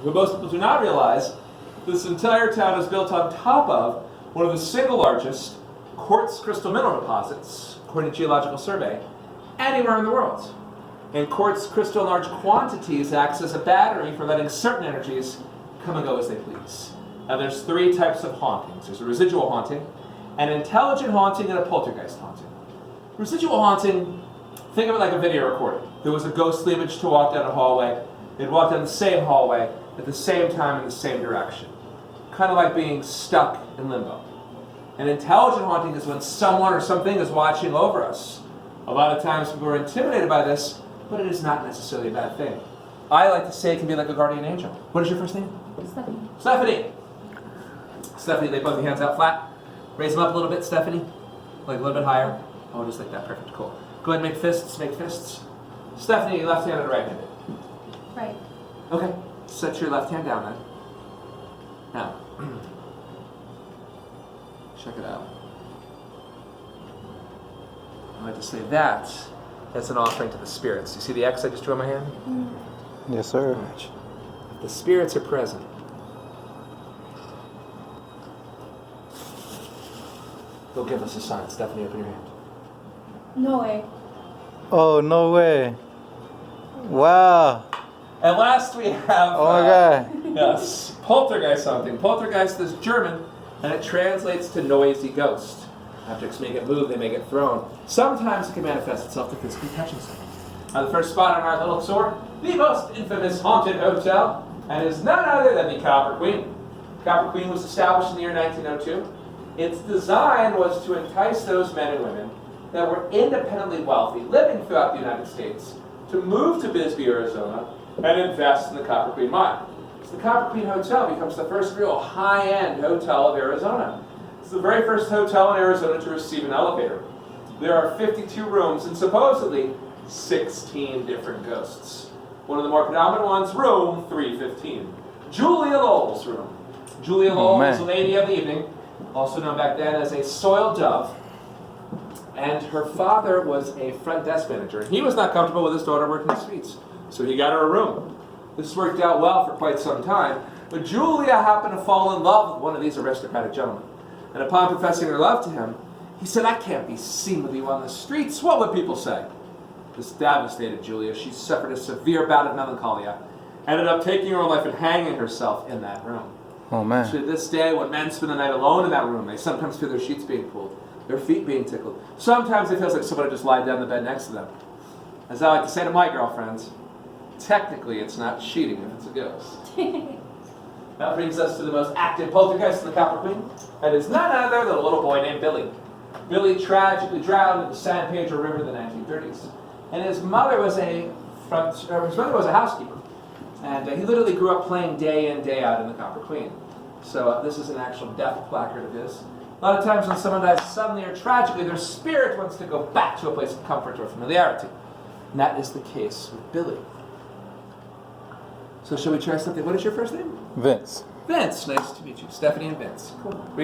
But most people do not realize this entire town is built on top of one of the single largest quartz crystal mineral deposits, according to Geological Survey, anywhere in the world. And quartz crystal in large quantities acts as a battery for letting certain energies come and go as they please. Now there's three types of hauntings. There's a residual haunting, an intelligent haunting, and a poltergeist haunting. Residual haunting, think of it like a video recording. There was a ghostly image to walk down a hallway. They'd walk down the same hallway at the same time in the same direction. Kind of like being stuck in limbo. An intelligent haunting is when someone or something is watching over us. A lot of times people are intimidated by this, but it is not necessarily a bad thing. I like to say it can be like a guardian angel. What is your first name? Stephanie. Stephanie. Stephanie, lay both your hands out flat. Raise them up a little bit, Stephanie. Like a little bit higher. Oh, just like that. Perfect. Cool. Go ahead and make fists. Make fists. Stephanie, left-handed or right-handed? Right. Okay. Set your left hand down then. Now, check it out. I like to say that's an offering to the spirits. You see the X I just drew on my hand? Yes, sir. The spirits are present. They'll give us a sign. Stephanie, open your hand. No way. Oh, no way. Wow. And last we have... Oh my God. Yes, poltergeist something. Poltergeist is German, and it translates to noisy ghost. Objects may get moved, they may get thrown. Sometimes it can manifest itself to physically touching something. Now the first spot on our little tour, the most infamous haunted hotel, and is none other than the Copper Queen. Copper Queen was established in the year 1902. Its design was to entice those men and women that were independently wealthy, living throughout the United States, to move to Bisbee, Arizona, and invest in the Copper Queen mine. So the Copper Queen Hotel becomes the first real high-end hotel of Arizona. It's the very first hotel in Arizona to receive an elevator. There are 52 rooms and supposedly 16 different ghosts. One of the more predominant ones, room 315. Julia Lowell's room. Julia Lowell was a lady of the evening, also known back then as a soiled dove. And her father was a front desk manager. He was not comfortable with his daughter working the streets, so he got her a room. This worked out well for quite some time, but Julia happened to fall in love with one of these aristocratic gentlemen. And upon professing her love to him, he said, "I can't be seen with you on the streets. What would people say?" This devastated Julia. She suffered a severe bout of melancholia, ended up taking her own life and hanging herself in that room. Oh, man. To this day, when men spend the night alone in that room, they sometimes feel their sheets being pulled, their feet being tickled. Sometimes it feels like somebody just lied down in the bed next to them. As I like to say to my girlfriends, technically it's not cheating if it's a ghost. That brings us to the most active poltergeist in the Copper Queen. That is none other than a little boy named Billy. Billy tragically drowned in the San Pedro River in the 1930s. And his mother was a housekeeper. And he literally grew up playing day in, day out in the Copper Queen. So this is an actual death placard of his. A lot of times when someone dies suddenly or tragically, their spirit wants to go back to a place of comfort or familiarity. And that is the case with Billy. So shall we try something? What is your first name? Vince. Vince. Nice to meet you. Stephanie and Vince. Cool.